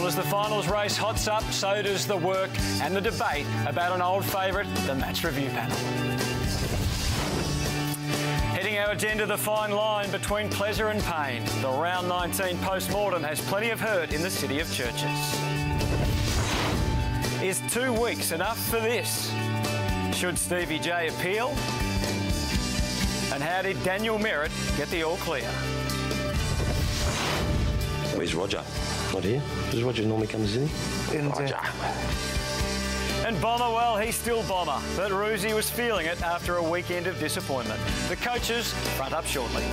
as the finals race hots up, so does the work and the debate about an old favourite, the match review panel. Heading our agenda, the fine line between pleasure and pain. The round 19 post-mortem has plenty of hurt in the city of churches. Is 2 weeks enough for this? Should Stevie J appeal? And how did Daniel Merritt get the all clear? Where's Roger? Not here. Does Roger normally comes in? Roger. And Bomber, well, he's still Bomber, but Roosie was feeling it after a weekend of disappointment. The coaches front up shortly.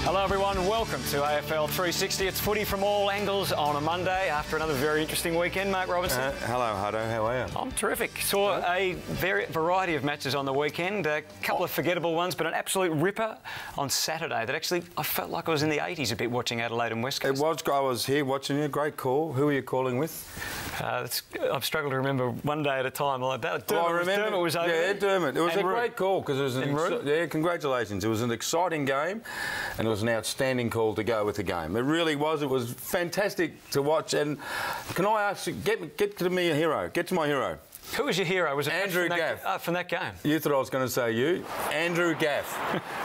Hello everyone, welcome to AFL 360. It's footy from all angles on a Monday after another very interesting weekend. Mark Robinson. Hello Hutto, how are you? I'm terrific. Saw a variety of matches on the weekend, a couple of forgettable ones, but an absolute ripper on Saturday that actually I felt like I was in the 80s a bit watching Adelaide and West Coast. It was, I was here watching you, great call. Who were you calling with? I've struggled to remember one day at a time like that. Dermot was over. Yeah, Dermot. It was a great call because it was an congratulations. It was an exciting game and it was an outstanding call to go with the game. It really was. It was fantastic to watch. And can I ask you, get to me a hero. Get to my hero. Who was your hero? Was it Andrew Gaff? From that game? You thought I was going to say you. Andrew Gaff.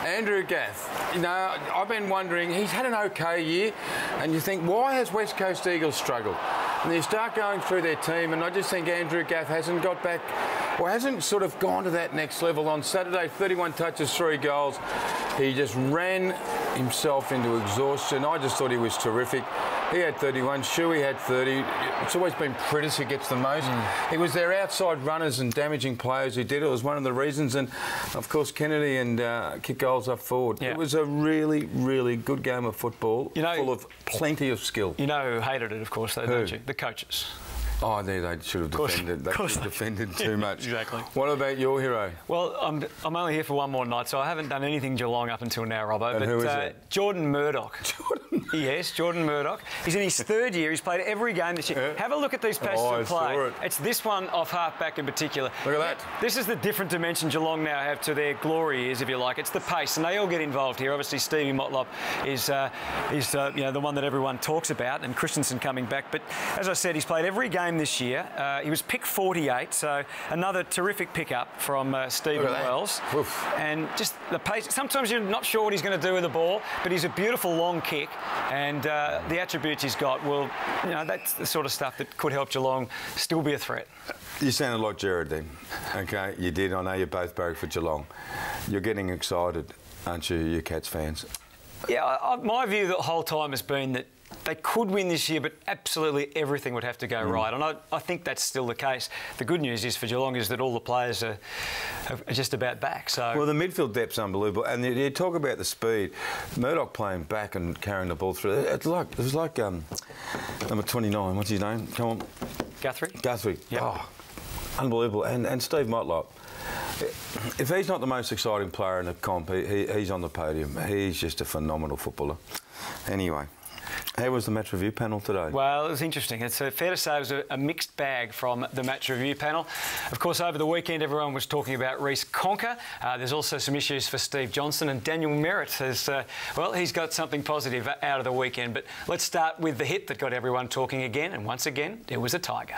Andrew Gaff. You know, I've been wondering, he's had an okay year, and you think, why has West Coast Eagles struggled? And you start going through their team, and I just think Andrew Gaff hasn't got back, or hasn't sort of gone to that next level. On Saturday, 31 touches, 3 goals. He just ran himself into exhaustion. I just thought he was terrific. He had 31, Shuey had 30. It's always been Pritis who gets the most. It was their outside runners and damaging players who did it. It was one of the reasons. And, of course, Kennedy and kick goals up forward. Yeah. It was a really, really good game of football, full of plenty of skill. You know who hated it, of course, though, don't you? The coaches. Oh, they should have defended. They should have defended too much. Exactly. What about your hero? Well, I'm only here for one more night, so I haven't done anything Geelong up until now, Robbo. And who is it? Jordan Murdoch. Jordan? Yes, Jordan Murdoch. He's in his 3rd year. He's played every game this year. Have a look at these passes of play. It's this one off half-back in particular. Look at that. This is the different dimension Geelong now have to their glory years, if you like. It's the pace, and they all get involved here. Obviously, Stevie Motlop is you know, the one that everyone talks about, and Christensen coming back. But as I said, he's played every game this year. He was pick 48, so another terrific pickup from Stephen Wells. Oof. And just the pace. Sometimes you're not sure what he's going to do with the ball, but he's a beautiful long kick, and the attributes he's got, well, you know, that's the sort of stuff that could help Geelong still be a threat. You sounded like Jared then. OK, you did. I know you both broke for Geelong. You're getting excited, aren't you, you Cats fans? Yeah, my view the whole time has been that they could win this year, but absolutely everything would have to go right. And I think that's still the case. The good news is for Geelong is that all the players are just about back. So well, the midfield depth's unbelievable. And you talk about the speed. Murdoch playing back and carrying the ball through. It was like number 29. What's his name? Come on. Guthrie. Yep. Oh, unbelievable. And Steve Motlop. If he's not the most exciting player in the comp, he's on the podium. He's just a phenomenal footballer. Anyway. How was the match review panel today? Well, it was interesting. It's fair to say it was a mixed bag from the match review panel. Of course, over the weekend, everyone was talking about Reece Conker. There's also some issues for Steve Johnson, and Daniel Merritt has, well, he's got something positive out of the weekend. But let's start with the hit that got everyone talking again, and once again, it was a tiger.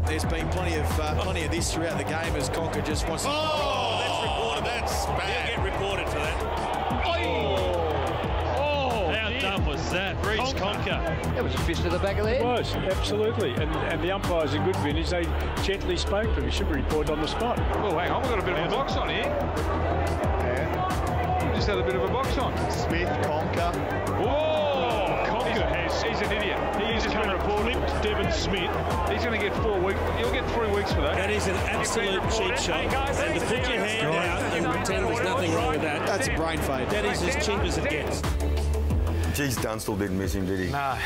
There's been plenty of this throughout the game as Conker just wants to... Oh, that's reported. That's bad. He'll get reported for that. That Reece Conker. That was a fist to the back of the head. It was, absolutely. And the umpires are good vintage. They gently spoke to him. He should be reported on the spot. Oh, hang on, we've got a bit of a box on here. Yeah. We just had a bit of a box on. Smith, Conker. Whoa! Conker, he's an idiot. He's just been reported. Devon Smith. He's going to get 4 weeks. You'll get 3 weeks for that. That is an absolute cheap shot. And to put your hand out and pretend there's nothing wrong with that. That's a brain fade. That is as cheap as it gets. Geez, Dunstall didn't miss him, did he? No,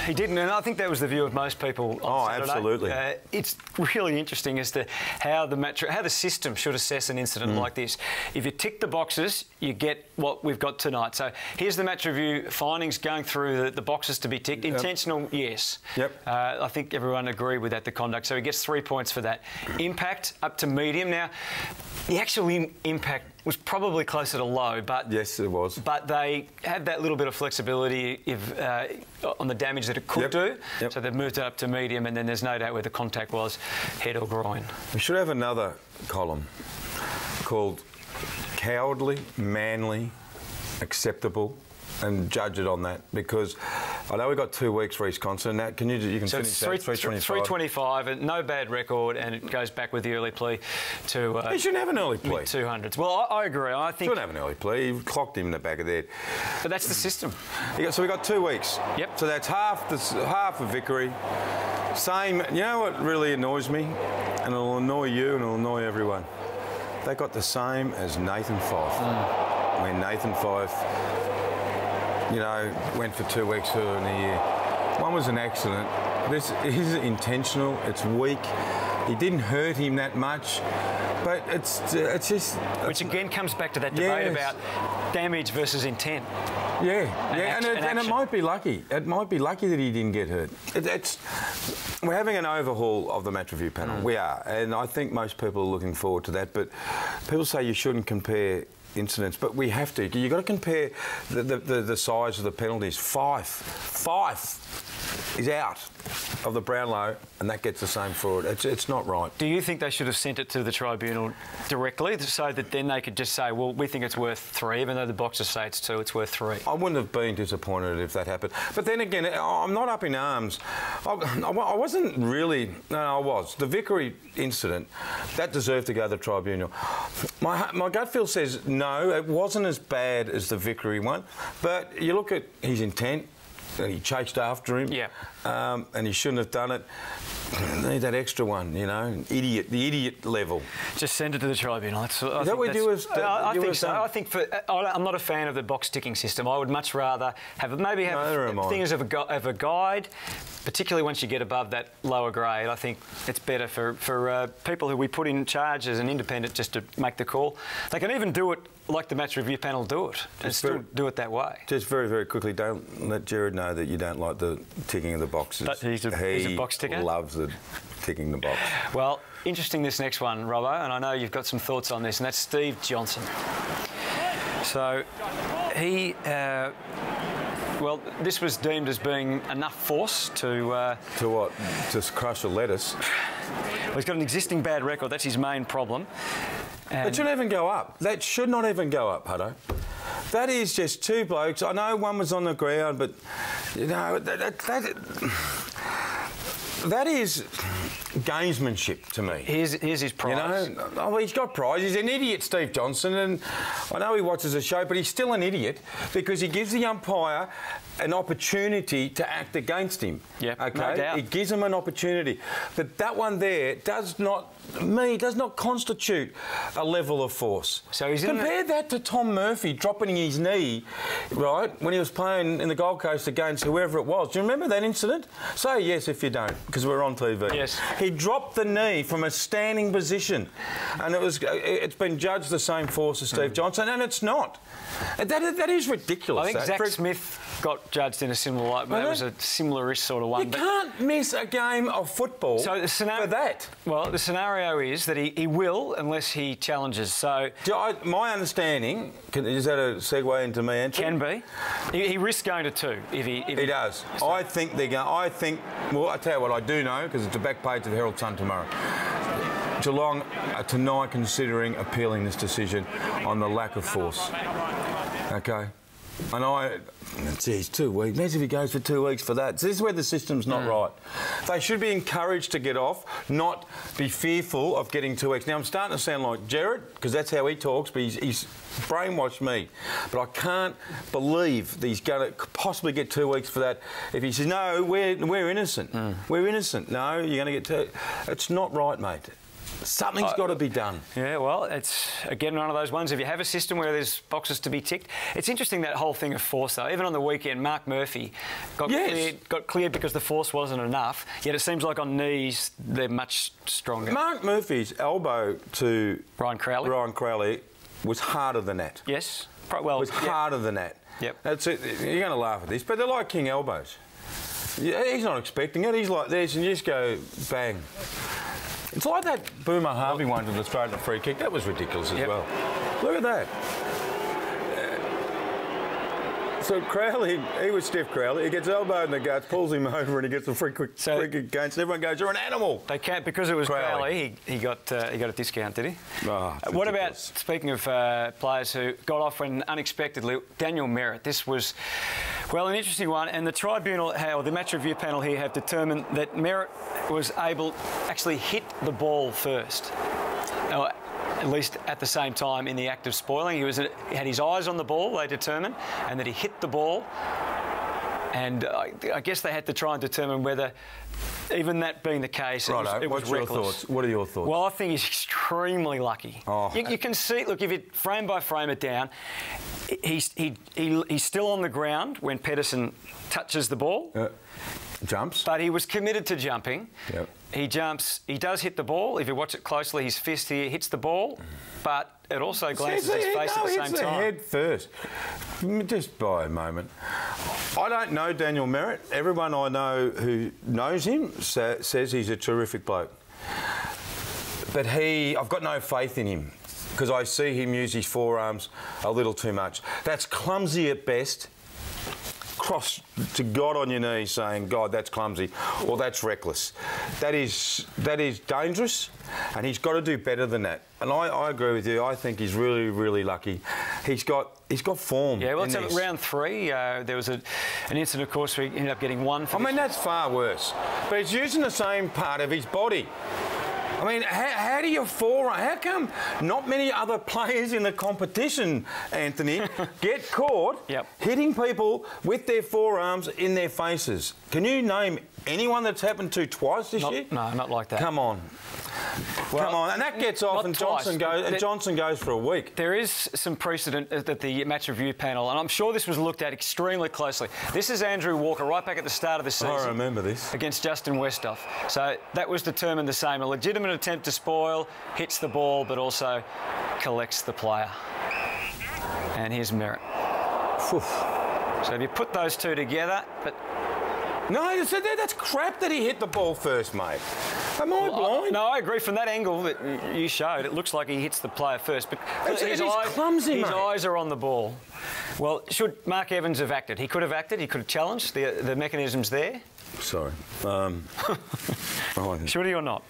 he didn't, and I think that was the view of most people on Saturday. Absolutely. It's really interesting as to how the system should assess an incident like this. If you tick the boxes, you get what we've got tonight. So here's the match review findings going through the boxes to be ticked. Intentional, yes. Yep. I think everyone agreed with that, the conduct. So he gets 3 points for that. Impact, up to medium. Now, The actual impact was probably closer to low, but yes, it was. But they had that little bit of flexibility on the damage that it could do. Yep. So they've moved it up to medium, and then there's no doubt where the contact was, head or groin. We should have another column called cowardly, manly, acceptable, and judge it on that, because I know we've got 2 weeks for East Concert. Now, you can so finish that? 325, and no bad record, and it goes back with the early plea to. He shouldn't have an early plea. Mid-200s. Well, I agree. I think shouldn't have an early plea. He clocked him in the back of the head. But that's the system. So we've got 2 weeks. Yep. So that's half a victory. Same. You know what really annoys me, and it'll annoy you, and it'll annoy everyone. They got the same as Nathan Fyfe. When Nathan Fyfe, went for 2 weeks earlier in the year. One was an accident. This is intentional. It's weak. He didn't hurt him that much, but it's just. Which again comes back to that debate about damage versus intent. And it might be lucky. It might be lucky that he didn't get hurt. We're having an overhaul of the match review panel. We are, and I think most people are looking forward to that. But people say you shouldn't compare incidents, but we have to. You've got to compare the size of the penalties. Fyfe is out of the Brownlow, and that gets the same for it. It's not right. Do you think they should have sent it to the tribunal directly, so that then they could just say, well, we think it's worth 3, even though the boxers say it's 2, it's worth 3? I wouldn't have been disappointed if that happened. But then again, I'm not up in arms. I wasn't really. No, I was. The Vickery incident, that deserved to go to the tribunal. My gut feel says no, it wasn't as bad as the Vickery one. But you look at his intent, and he chased after him, and he shouldn't have done it. Need that extra one, the idiot level. Just send it to the tribunal. Is that what you do? I think so. I think I'm not a fan of the box ticking system. I would much rather have things of a guide, particularly once you get above that lower grade. I think it's better for people who we put in charge as an independent just to make the call. They can even do it like the match review panel do it, and still do it that way. Just very, very quickly, don't let Jared know that you don't like the ticking of the boxes. He's a box ticker? He loves the ticking the box. Well, interesting this next one, Robbo, and I know you've got some thoughts on this, and that's Steve Johnson. So he... well, this was deemed as being enough force to... to what? To crush a lettuce? Well, he's got an existing bad record. That's his main problem. That shouldn't even go up. That should not even go up, Hutto. That is just 2 blokes. I know one was on the ground, but, that is gamesmanship to me. Here's his prize. He's got prize. He's an idiot, Steve Johnson, and I know he watches the show, but he's still an idiot because he gives the umpire an opportunity to act against him. Yeah, okay? No doubt. It gives him an opportunity. But that one there does not constitute a level of force. So he's Compare that to Tom Murphy dropping his knee, right, when he was playing in the Gold Coast against whoever it was. Do you remember that incident? Say yes if you don't, because we're on TV. Yes. He dropped the knee from a standing position, and it's been judged the same force as Steve Johnson, and it's not. That is ridiculous. I think Zach Smith got judged in a similar light, but that was a similar-ish sort of one. You can't miss a game of football for that. Well, the scenario is that he will unless he challenges. So my understanding, is that a segue into me answering? Can be. He risks going to 2 if he does. So. I think they're going. Well, I tell you what I do know, because it's the back page of the Herald Sun tomorrow. Geelong are tonight considering appealing this decision on the lack of force. Okay. And geez, 2 weeks. Imagine if he goes for 2 weeks for that. So this is where the system's not right. They should be encouraged to get off, not be fearful of getting 2 weeks. Now, I'm starting to sound like Jared, because that's how he talks, but he's brainwashed me. But I can't believe that he's going to possibly get 2 weeks for that. If he says, no, we're innocent. We're innocent. No, you're going to get 2. It's not right, mate. Something's got to be done. Yeah, well, it's, again, one of those ones. If you have a system where there's boxes to be ticked... It's interesting, that whole thing of force, though. Even on the weekend, Mark Murphy got cleared because the force wasn't enough, yet it seems like on knees they're much stronger. Mark Murphy's elbow to Ryan Crowley was harder than that. Yes. Well, it was harder than that. Yep. That's it. You're going to laugh at this, but they're like king elbows. Yeah, he's not expecting it. He's like this, and you just go, bang. It's like that Boomer Harvey one to the throat and a free kick. That was ridiculous as well. Look at that. So Crowley, he was stiff Crowley. He gets elbowed in the guts, pulls him over, and he gets a free kick against. Everyone goes, "You're an animal." They can't, because it was Crowley. He got a discount, did he? Oh, what about, speaking of players who got off when unexpectedly, Daniel Merritt? This was, well, an interesting one, and the tribunal, or the match review panel here, have determined that Merritt was able to actually hit the ball first. At least at the same time in the act of spoiling. He had his eyes on the ball, they determined, and that he hit the ball. And I guess they had to try and determine whether, even that being the case, it was What's reckless. Your thoughts? What are your thoughts? Well, I think he's extremely lucky. Oh. You can see, look, if you frame by frame it down, he's still on the ground when Pedersen touches the ball. Jumps. But he was committed to jumping. Yep. He jumps. He does hit the ball. If you watch it closely, his fist here hits the ball, but it also glances his face at the same hits time. The head first. Just by a moment. I don't know Daniel Merritt. Everyone I know who knows him says he's a terrific bloke. But I've got no faith in him because I see him use his forearms a little too much. That's clumsy at best. Cross to God on your knees saying, God, that's clumsy, or that's reckless. That is dangerous, and he's got to do better than that. And I agree with you. I think he's really, really lucky. He's got form. Yeah, well, it's round 3. There was an incident, of course, where he ended up getting 1 for that's far worse. But he's using the same part of his body. I mean, how do you forearm? How come not many other players in the competition, Anthony, get caught hitting people with their forearms in their faces? Can you name anyone that's happened to twice this year? No, not like that. Come on. Well, come on, and that gets off, and Johnson goes for a week. There is some precedent at the match review panel, and I'm sure this was looked at extremely closely. This is Andrew Walker right back at the start of the season. I remember this. Against Justin Westhoff. So that was determined the same. A legitimate attempt to spoil, hits the ball, but also collects the player. And here's Merritt. So if you put those two together, but... No, that's crap that he hit the ball first, mate. Am I blind? No, I agree. From that angle that you showed, it looks like he hits the player first. But his eyes are on the ball. Well, should Mark Evans have acted? He could have acted. He could have challenged. The mechanism's there. Sorry. Should he or not?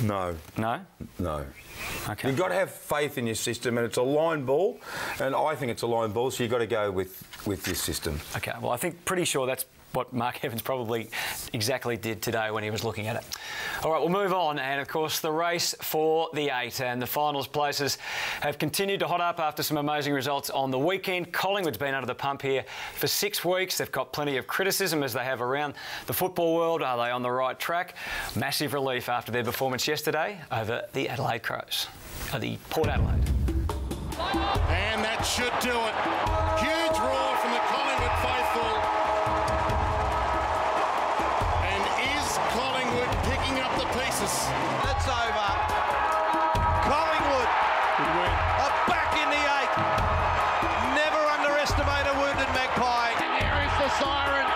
No. No? No. Okay. You've got to have faith in your system, and it's a line ball, and I think it's a line ball, so you've got to go with your system. Okay, well, I think pretty sure that's what Mark Evans probably exactly did today when he was looking at it. All right, we'll move on, and of course the race for the 8 and the finals places have continued to hot up after some amazing results on the weekend. Collingwood's been under the pump here for 6 weeks. They've got plenty of criticism as they have around the football world. Are they on the right track? Massive relief after their performance yesterday over the Adelaide Crows, the Port Adelaide. And that should do it. Huge roar from the Collingwood faithful. And is Collingwood picking up the pieces? It's over. Collingwood are back in the 8. Never underestimate a wounded magpie. And there is the siren.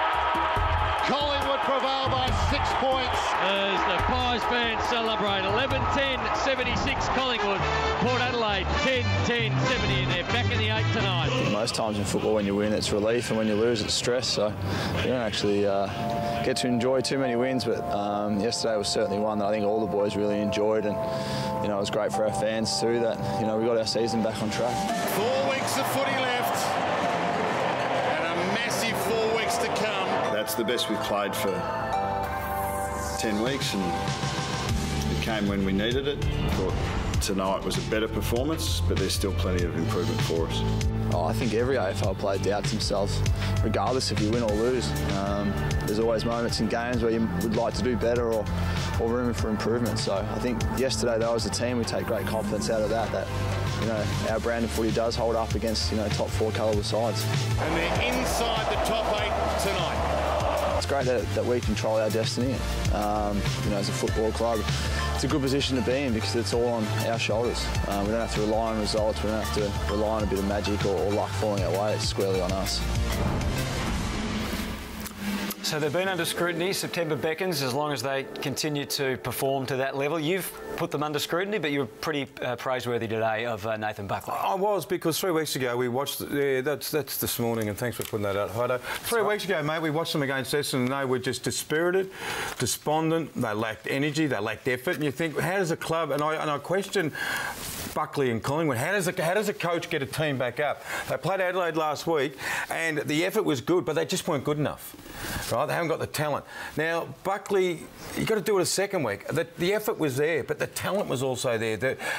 Collingwood prevail by 6 points. As the Pies band celebrate 11-10, 76 Collingwood. Port Adelaide 10-10, 70, and they're back in the 8 tonight. Most times in football, when you win, it's relief, and when you lose, it's stress. So you don't actually get to enjoy too many wins. But yesterday was certainly one that I think all the boys really enjoyed, and it was great for our fans too. That we got our season back on track. 4 weeks of footy left, and a massive 4 weeks to come. That's the best we've played for 10 weeks, and it came when we needed it. I thought tonight was a better performance, but there's still plenty of improvement for us. I think every AFL player doubts themselves, regardless if you win or lose. There's always moments in games where you would like to do better or room for improvement. So I think yesterday, though, as a team, we take great confidence out of that our brand of footy does hold up against top 4 calibre sides. And they're inside the top 8 tonight. It's great that we control our destiny. As a football club, it's a good position to be in because it's all on our shoulders. We don't have to rely on results. We don't have to rely on a bit of magic or luck falling our way. It's squarely on us. So they've been under scrutiny. September beckons as long as they continue to perform to that level. You've put them under scrutiny, but you were pretty praiseworthy today of Nathan Buckley. I was, because 3 weeks ago we watched... Yeah, that's this morning, and thanks for putting that out, Heido. Three weeks ago, mate, we watched them against Essendon, and they were just dispirited, despondent, they lacked energy, they lacked effort, and you think, how does a club... And I question Buckley and Collingwood, how does a coach get a team back up? They played Adelaide last week, and the effort was good, but they just weren't good enough. Right? They haven't got the talent. Now, Buckley, you've got to do it a second week. The effort was there, but the talent was also there.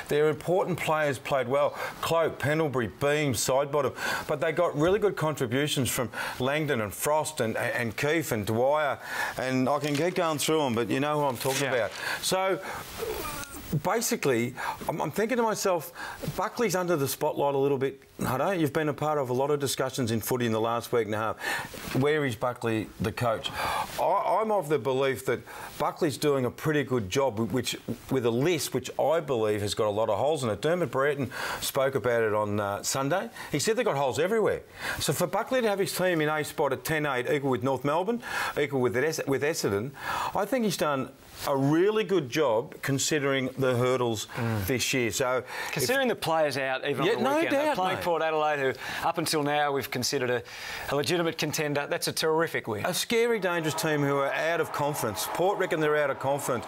Their important players played well. Cloak, Pendlebury, Beam, Sidebottom. But they got really good contributions from Langdon and Frost and Keefe and Dwyer. And I can keep going through them, but you know who I'm talking about. So... basically, I'm thinking to myself, Buckley's under the spotlight a little bit. You've been a part of a lot of discussions in footy in the last week and a half. Where is Buckley the coach? I'm of the belief that Buckley's doing a pretty good job, with a list which I believe has got a lot of holes in it. Dermot Brereton spoke about it on Sunday. He said they've got holes everywhere. So for Buckley to have his team in A spot at 10-8, equal with North Melbourne, equal with Essendon, I think he's done a really good job considering the hurdles this year. So considering the players out even on the weekend, they're playing Port Adelaide, who up until now we've considered a legitimate contender. That's a terrific win. A scary, dangerous team who are out of confidence. Port reckon they're out of confidence.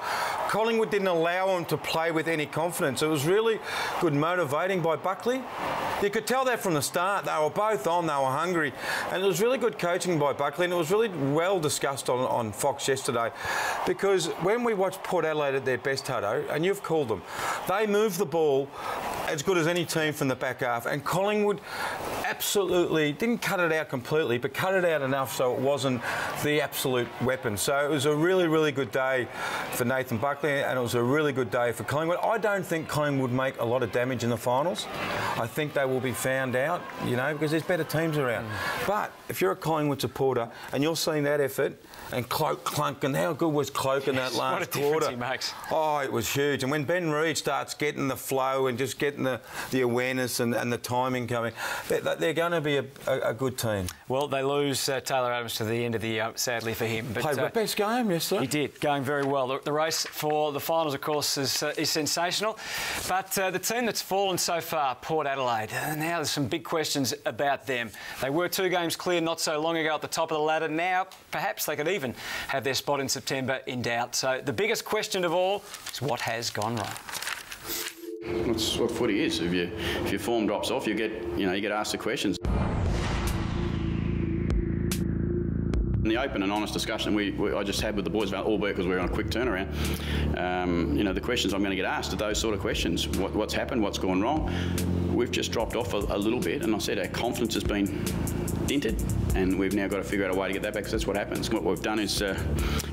Collingwood didn't allow them to play with any confidence. It was really good motivating by Buckley. You could tell that from the start. They were both on, they were hungry. And it was really good coaching by Buckley, and it was really well discussed on Fox yesterday, because when we watched Port Adelaide at their best, Hutto, and you've called them, they moved the ball as good as any team from the back half, and Collingwood absolutely didn't cut it out completely, but cut it out enough so it wasn't the absolute weapon. So it was a really, really good day for Nathan Buckley, and it was a really good day for Collingwood. I don't think Collingwood would make a lot of damage in the finals. I think they will be found out, you know, because there's better teams around. But if you're a Collingwood supporter and you're seeing that effort, and Cloak clunk, and how good was Cloak in that last quarter? He makes. Oh, it was huge. And when Ben Reid starts getting the flow and just getting the awareness and the timing coming, they're going to be a good team. Well, they lose Taylor Adams to the end of the year, sadly for him. But, played the best game yesterday. He did, going very well. The race for the finals, of course, is sensational. But the team that's fallen so far, Port Adelaide, now there's some big questions about them. They were 2 games clear not so long ago at the top of the ladder. Now, perhaps they could even have their spot in September in doubt. So the biggest question of all is what has gone wrong. That's what footy is. If your form drops off, you get asked the questions. In the open and honest discussion I just had with the boys, albeit because we were on a quick turnaround, the questions I'm going to get asked are those sort of questions. What's happened? What's gone wrong? We've just dropped off a little bit, and I said our confidence has been dented, and we've now got to figure out a way to get that back, because that's what happens. What we've done is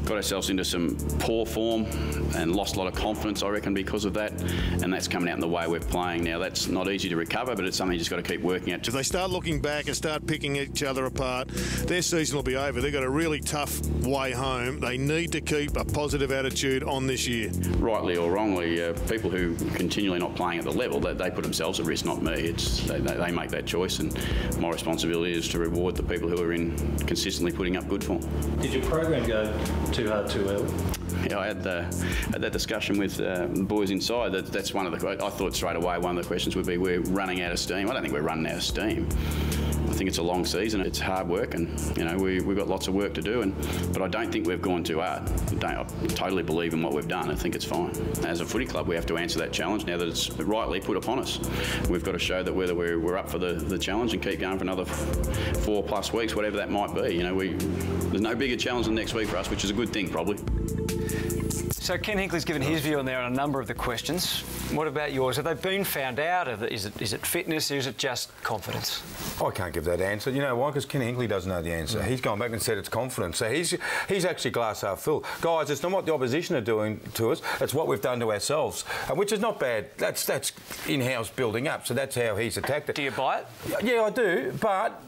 got ourselves into some poor form and lost a lot of confidence, I reckon, because of that, and that's coming out in the way we're playing now. That's not easy to recover, but it's something you just got to keep working at. If they start looking back and start picking each other apart, their season will be over. They've got a really tough way home. They need to keep a positive attitude on this year. Rightly or wrongly, people who continually not playing at the level, they put themselves at risk, not me. They make that choice, and my responsibility is to reward the people who are consistently putting up good form. Did your program go too hard too early? Yeah, I had that discussion with the boys inside. That's one of the... I thought straight away one of the questions would be, we're running out of steam. I don't think we're running out of steam. I think it's a long season. It's hard work, and we've got lots of work to do. But I don't think we've gone too hard. I totally believe in what we've done. I think it's fine. As a footy club, we have to answer that challenge now that it's rightly put upon us. We've got to show that whether we're up for the challenge and keep going for another 4+ weeks, whatever that might be. There's no bigger challenge than next week for us, which is a good thing, probably. So Ken Hinkley's given his view on there on a number of the questions. What about yours? Have they been found out? Is it fitness, or is it just confidence? I can't give that answer. You know why? Because Ken Hinkley doesn't know the answer. He's gone back and said it's confidence. So he's actually glass half full. Guys, it's not what the opposition are doing to us. It's what we've done to ourselves, which is not bad. That's in-house building up. So that's how he's attacked it. Do you buy it? Yeah, I do. But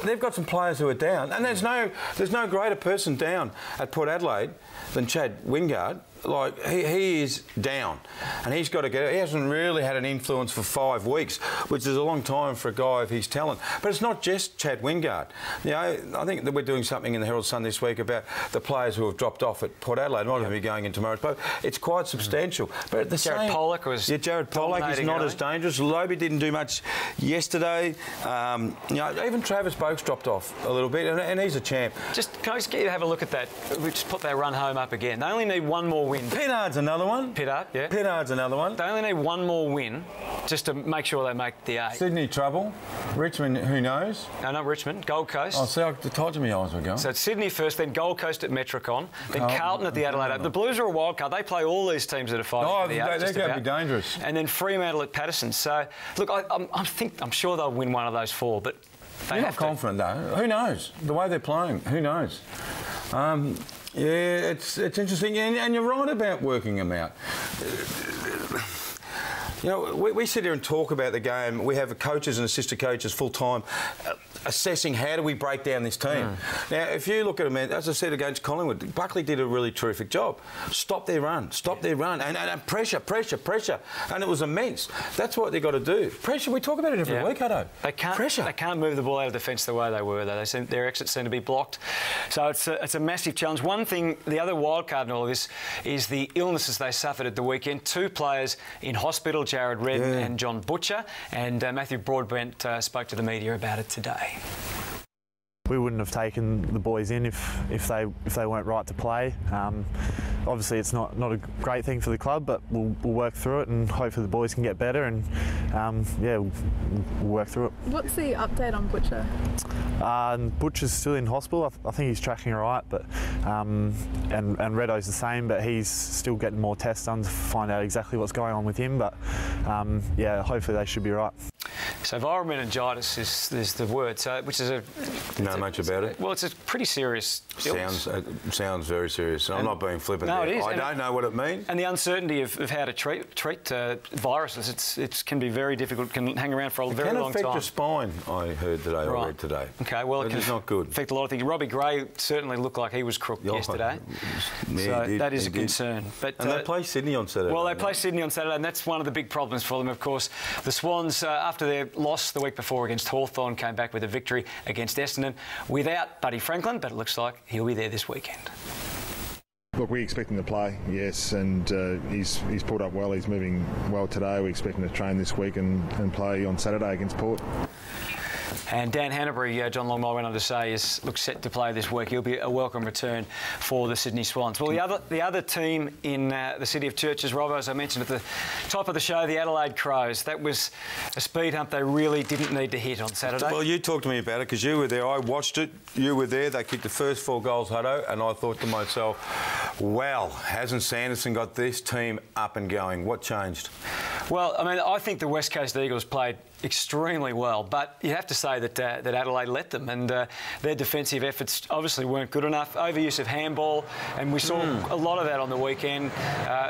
they've got some players who are down, and there's no greater person down at Port Adelaide than Chad Wingard. like, he is down, and he's got to get. He hasn't really had an influence for 5 weeks, which is a long time for a guy of his talent. But it's not just Chad Wingard. You know, I think that we're doing something in the Herald Sun this week about the players who have dropped off at Port Adelaide. Not going to be going in tomorrow's boat. It's quite substantial. But at the Jared Pollock was. Yeah, Jared Pollock is not as dangerous. Lobby didn't do much yesterday. You know, even Travis Boakes dropped off a little bit, and he's a champ. Can I just get you to have a look at that? We just put that run home up again. They only need one more win. Pittard's another one. Pittard, yeah. Pittard's another one. They only need one more win just to make sure they make the 8. Sydney trouble. Richmond, who knows? No, not Richmond. Gold Coast. Oh, see, I told you my eyes were going. So it's Sydney first, then Gold Coast at Metricon, then Carlton at the Adelaide Open. The Blues are a wild card. They play all these teams that are fighting for the 8. They're going to be dangerous. And then Fremantle at Patterson. So, look, I'm sure they'll win one of those 4, but You're not confident, though. Who knows? The way they're playing, who knows? Yeah, it's interesting, and you're right about working them out. You know, we sit here and talk about the game. We have coaches and assistant coaches full-time assessing how do we break down this team. Now, if you look at them, as I said against Collingwood, Buckley did a really terrific job. Stop their run, and pressure, and it was immense. That's what they've got to do. Pressure, we talk about it every week, Hutto. They can't move the ball out of defence the way they were, though. Their exits seem to be blocked. So it's a massive challenge. One thing, the other wild card in all of this is the illnesses they suffered at the weekend. 2 players in hospital, Jared Redden and John Butcher, and Matthew Broadbent spoke to the media about it today. We wouldn't have taken the boys in if they weren't right to play. Obviously, it's not a great thing for the club, but we'll work through it, and hopefully the boys can get better. And we'll work through it. What's the update on Butcher? Butcher's still in hospital. I think he's tracking all right, but and Reddo's the same, but he's still getting more tests done to find out exactly what's going on with him. But yeah, hopefully they should be right. So viral meningitis is the word. So which is know much about it? Well, it's a pretty serious illness. Sounds very serious. I'm not being flippant. No, there. it is. I don't know what it means. And the uncertainty of how to treat viruses, it can be very difficult. Can hang around for a very long time. It can affect your spine. I heard today. I read today. Okay, well, it is not good. Affect a lot of things. Robbie Gray certainly looked like he was crooked yesterday. So that is a concern. But and they play Sydney on Saturday. Well, they play Sydney on Saturday, and that's one of the big problems for them. Of course, the Swans, after their loss the week before against Hawthorn, came back with a victory against Essendon without Buddy Franklin, but it looks like he'll be there this weekend. Look, we expect him to play, yes, and he's pulled up well. He's moving well today. We expect him to train this week and play on Saturday against Port. And Dan Hanbury, John Longmire went on to say, looks set to play this week. He'll be a welcome return for the Sydney Swans. Well, the other team in the city of Churches, Robbo, as I mentioned at the top of the show, the Adelaide Crows. That was a speed hump they really didn't need to hit on Saturday. Well, you talked to me about it because you were there. I watched it. You were there. They kicked the first 4 goals, Hutto, and I thought to myself, well, hasn't Sanderson got this team up and going? What changed? Well, I mean, I think the West Coast Eagles played extremely well, but you have to say that Adelaide let them, and their defensive efforts obviously weren't good enough. Overuse of handball, and we saw a lot of that on the weekend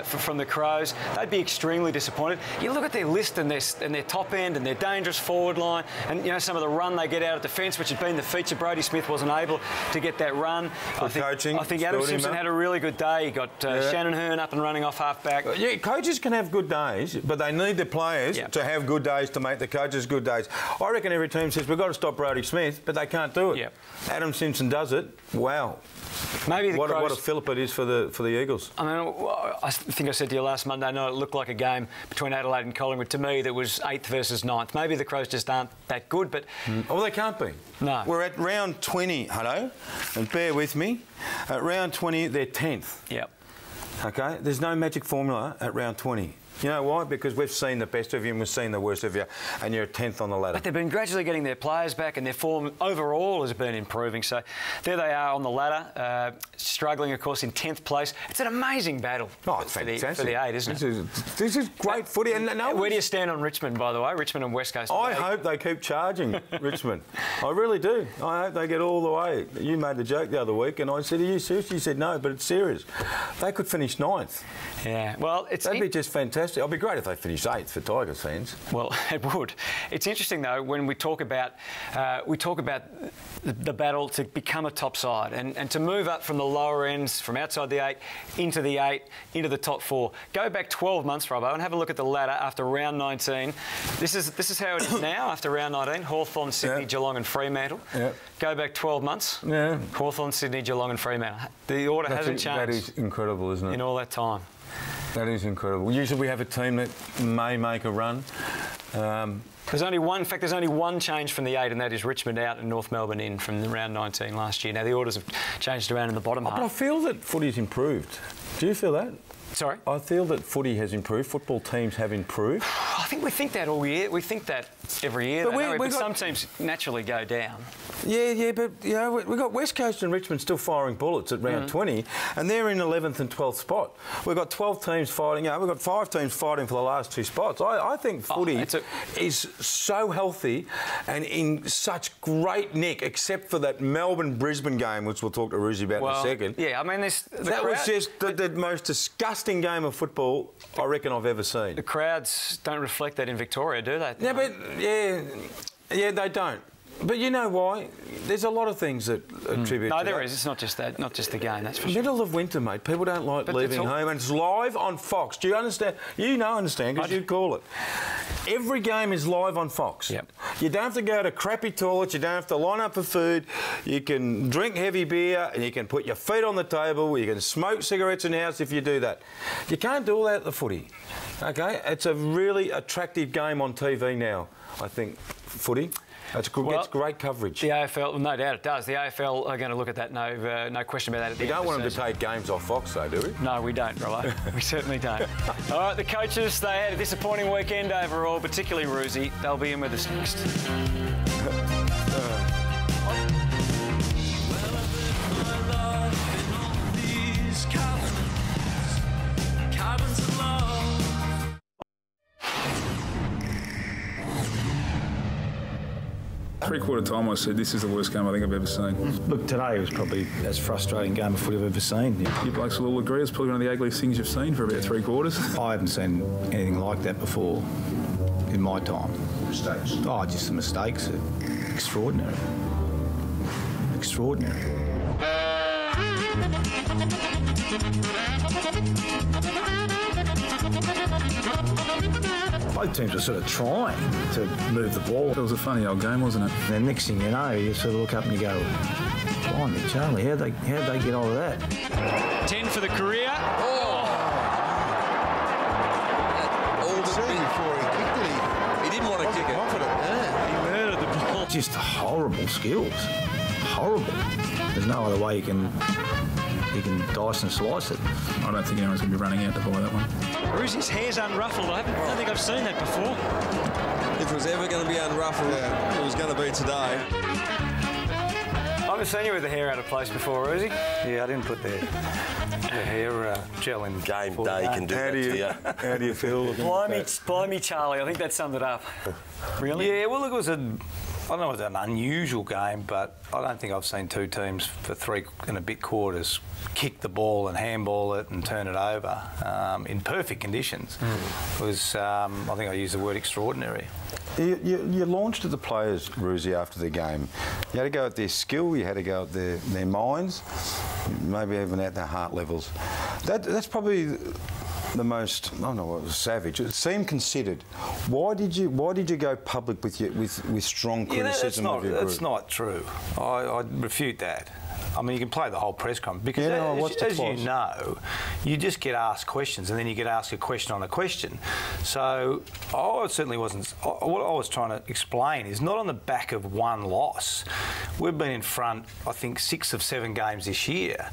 from the Crows. They'd be extremely disappointed. You look at their list and their top end and their dangerous forward line, and you know some of the run they get out of defence, which had been the feature. Brodie Smith wasn't able to get that run. I think Adam Simpson had a really good day. He got Shannon Hearn up and running off half-back. Yeah, coaches can have good days, but they need the players to have good days to make the coaches good days. I reckon every team says we've got to stop Brodie Smith, but they can't do it. Yep. Adam Simpson does it. Wow. Maybe what a fillip it is for the Eagles. I mean, I think I said to you last Monday night, it looked like a game between Adelaide and Collingwood. To me, that was 8th versus 9th. Maybe the Crows just aren't that good, but... Well, they can't be. No. We're at round 20, Hutto, and bear with me. At round 20, they're 10th. Yep. OK? There's no magic formula at round 20. You know why? Because we've seen the best of you and we've seen the worst of you, and you're 10th on the ladder. But they've been gradually getting their players back, and their form overall has been improving. So there they are on the ladder, struggling, of course, in 10th place. It's an amazing battle for the 8, isn't it? This is great footy. And where do you stand on Richmond, by the way? Richmond and West Coast. I hope they keep charging, Richmond. I really do. I hope they get all the way. You made the joke the other week, and I said, are you serious? You said no, but it's serious. They could finish 9th. Yeah, well, that'd be just fantastic. It'd be great if they finished 8th for Tigers fans. Well, it would. It's interesting though when we talk about the battle to become a top side and to move up from the lower ends, from outside the 8 into the 8 into the top 4. Go back 12 months, Robbo, and have a look at the ladder after round 19. This is how it is now after round 19. Hawthorn, Sydney, Geelong, and Fremantle. Yeah. Go back 12 months. Yeah. Hawthorn, Sydney, Geelong, and Fremantle. The order hasn't changed. That is incredible, isn't it? In all that time. That is incredible. Usually we have a team that may make a run. There's only one. In fact, there's only one change from the 8, and that is Richmond out and North Melbourne in from round 19 last year. Now the orders have changed around in the bottom half. But I feel that footy's improved. Do you feel that? Sorry? I feel that footy has improved. Football teams have improved. I think we think that all year. We think that every year. But some teams naturally go down. Yeah, but you know we've got West Coast and Richmond still firing bullets at round 20, and they're in 11th and 12th spot. We've got 12 teams fighting. We've got 5 teams fighting for the last 2 spots. I think footy is so healthy and in such great nick, except for that Melbourne-Brisbane game, which we'll talk to Ruzi about in a second. Yeah, I mean, that was just the most disgusting game of football I reckon I've ever seen. The crowds don't reflect that in Victoria, do they? Yeah, but yeah, they don't. But you know why? There's a lot of things that attribute to that. No, there is. It's not just that. Not just the game, that's for sure. Middle of winter, mate. People don't like leaving home, and it's live on Fox. Do you understand? You understand, because you call it. Every game is live on Fox. Yep. You don't have to go to crappy toilets. You don't have to line up for food. You can drink heavy beer, and you can put your feet on the table. You can smoke cigarettes in the house if you do that. You can't do all that at the footy. Okay? It's a really attractive game on TV now, I think, footy. It's great coverage. The AFL, no doubt it does. The AFL are going to look at that, no question about that. We don't want them to take games off Fox, though, do we? No, we don't, Rollo. We certainly don't. All right, the coaches, they had a disappointing weekend overall, particularly Ruzi. They'll be in with us next. Three-quarter time I said, this is the worst game I think I've ever seen. Look, today was probably as frustrating game of footy I've ever seen. You blokes will all agree it's probably one of the ugliest things you've seen for about 3 quarters. I haven't seen anything like that before in my time. Mistakes? Oh, just the mistakes are extraordinary. Extraordinary. Both teams were sort of trying to move the ball. It was a funny old game, wasn't it? And the next thing you know, you sort of look up and you go, blimey, Charlie, how'd they get over that? 10 for the career. All the before he kicked it, he didn't want to kick it. Yeah. He murdered the ball. Just horrible skills. Horrible. There's no other way you can dice and slice it. I don't think anyone's going to be running out to buy that one. Ruzi's hair's unruffled. I don't think I've seen that before. If it was ever going to be unruffled, it was going to be today. I haven't seen you with the hair out of place before, Ruzi. Yeah, I didn't put the hair gel in. Game day can do that to you. How do you feel? Blimey, Charlie. I think that summed it up. Really? Yeah, well, it was I don't know, it was an unusual game, but I don't think I've seen 2 teams for 3 and a bit quarters kick the ball and handball it and turn it over in perfect conditions. It was, I think I used the word extraordinary. You launched at the players, Ruzi, after the game. You had to go at their skill, you had to go at their minds, maybe even at their heart levels. That's probably the most, I don't know, it was savage. It seemed considered. Why did you go public with strong criticism of your group? That's not true. I refute that. I mean, you can play the whole press conference because, as you know, you just get asked questions and then you get asked a question on a question. So I certainly wasn't. What I was trying to explain is not on the back of one loss. We've been in front, I think, 6 of 7 games this year,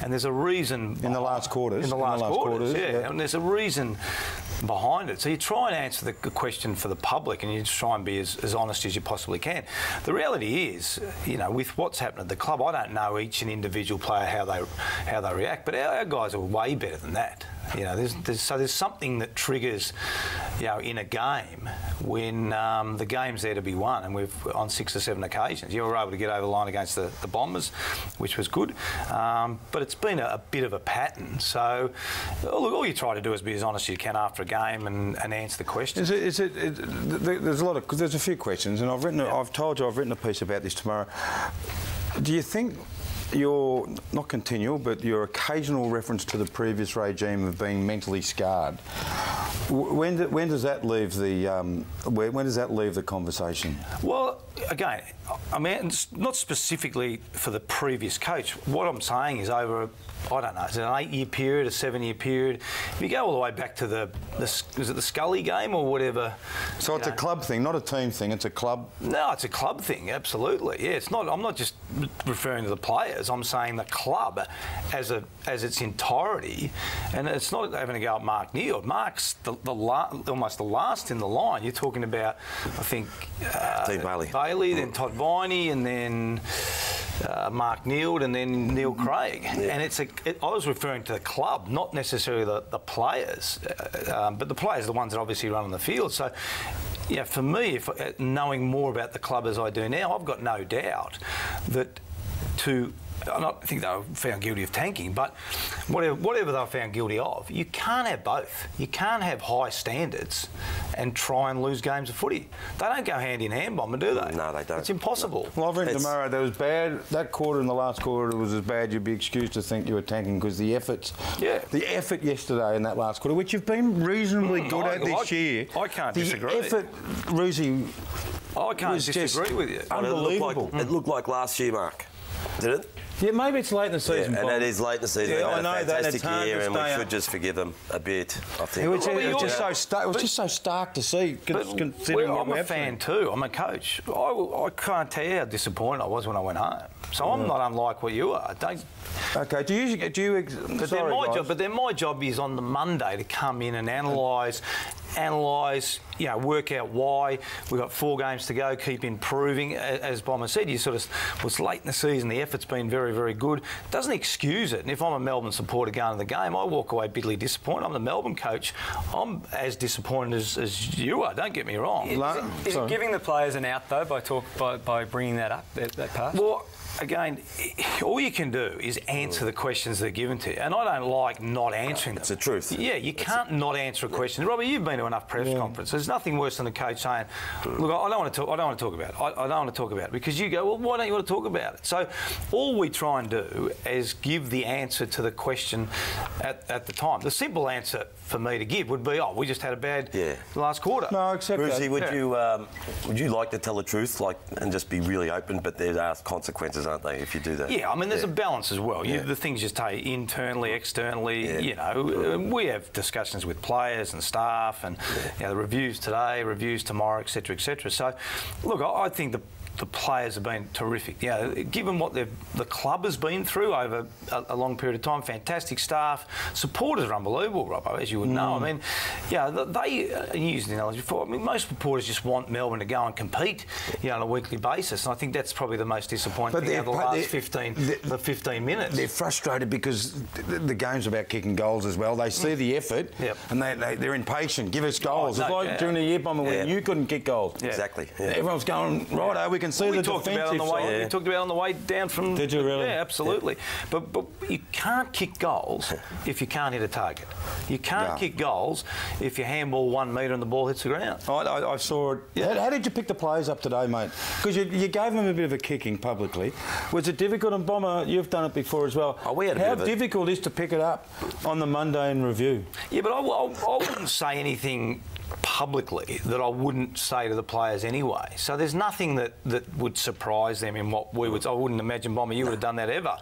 and there's a reason in the last quarters. In the last quarters, yeah, and there's a reason behind it. So you try and answer the question for the public, and you just try and be as honest as you possibly can. The reality is, you know, with what's happened at the club, I don't know each and individual player how they react, but our guys are way better than that. You know, there's something that triggers, you know, in a game when the game's there to be won, and we've on 6 or 7 occasions you were able to get over the line against the Bombers, which was good. But it's been a bit of a pattern. So look, all you try to do is be as honest as you can after a game and answer the questions. There's a few questions, and I've told you I've written a piece about this tomorrow. Do you think your, not continual, but your occasional reference to the previous regime of being mentally scarred, when does that leave the when does that leave the conversation? Well, again, I mean, it's not specifically for the previous coach. What I'm saying is over, I don't know, is it an 8-year period, a 7-year period? If you go all the way back to is it the Scully game or whatever? So it's a club thing, not a team thing. It's a club. No, it's a club thing. Absolutely. Yeah, it's not. I'm not just referring to the players. I'm saying the club as its entirety, and it's not having to go at Mark Neal. Mark's almost the last in the line. You're talking about, I think, Steve Bailey, then Todd Viney, and then Mark Neal, and then Neil Craig. Yeah. And I was referring to the club, not necessarily the players, but the players are the ones that obviously run on the field. So, yeah, for me, knowing more about the club as I do now, I've got no doubt that I don't think they were found guilty of tanking, but whatever they were found guilty of, you can't have both. You can't have high standards and try and lose games of footy. They don't go hand in hand, Bomber, do they? No, they don't. It's impossible. Well, I've written tomorrow that was bad. That quarter and the last quarter was as bad. You'd be excused to think you were tanking because the effort yesterday in that last quarter, which you've been reasonably good at this year. I can't disagree. The effort, Rosie, I can't disagree with you. Unbelievable. It looked like last year, Mark. Did it? Yeah, maybe it's late in the season. Yeah, and it is late in the season. Yeah, They've I had know a that. fantastic year, and we should just forgive them a bit, I think. It was just so stark to see, considering what I'm a fan too. I'm a coach. I can't tell you how disappointed I was when I went home. So I'm not unlike what you are. Okay. Do you? But then my job is on the Monday to come in and analyse, you know, work out why. We've got 4 games to go, keep improving. As Bomber said, you sort of was late in the season. The effort's been very, very good. Doesn't excuse it. And if I'm a Melbourne supporter going to the game, I walk away bitterly disappointed. I'm the Melbourne coach. I'm as disappointed as you are. Don't get me wrong. Is it giving the players an out though by bringing that up that part? Well, again, all you can do is answer the questions that are given to you. And I don't like not answering them. It's the truth. Yeah, you can't not answer a question. Robbie, you've been to enough press conferences. There's nothing worse than the coach saying, look, I don't want to talk about it. I don't want to talk about it. Because you go, well, why don't you want to talk about it? So all we try and do is give the answer to the question at the time. The simple answer for me to give would be, we just had a bad last quarter. No, I accept Brucey, that. would you like to tell the truth and just be really open, but there are consequences, aren't they, if you do that? Yeah, I mean, there's a balance as well. The things you say internally, externally, you know, we have discussions with players and staff and you know, the reviews today, reviews tomorrow, etc., etc. So, look, I think the players have been terrific. You know, given what the club has been through over a long period of time, fantastic staff, supporters are unbelievable, Robbo, as you would know. I mean, they used the analogy before. I mean, most supporters just want Melbourne to go and compete, you know, on a weekly basis, and I think that's probably the most disappointing thing over the last 15 minutes. They're frustrated because the game's about kicking goals as well. They see the effort, and they're impatient. Give us goals. It's like during the year, Bomber, when you couldn't kick goals. Exactly. Everyone's going, righto, we can see the defensive side. We talked about it on the way down from... Did you really? Yeah, absolutely. Yeah. But you can't kick goals if you can't hit a target. You can't kick goals if you handball 1 metre and the ball hits the ground. I saw it. Yeah. How did you pick the players up today, mate? Because you gave them a bit of a kicking publicly. Was it difficult? And Bomber, you've done it before as well. How difficult is to pick it up on the Monday in review? Yeah, but I wouldn't say anything publicly that I wouldn't say to the players anyway. So there's nothing that would surprise them in what we would... I wouldn't imagine, Bomber, you would have done that ever.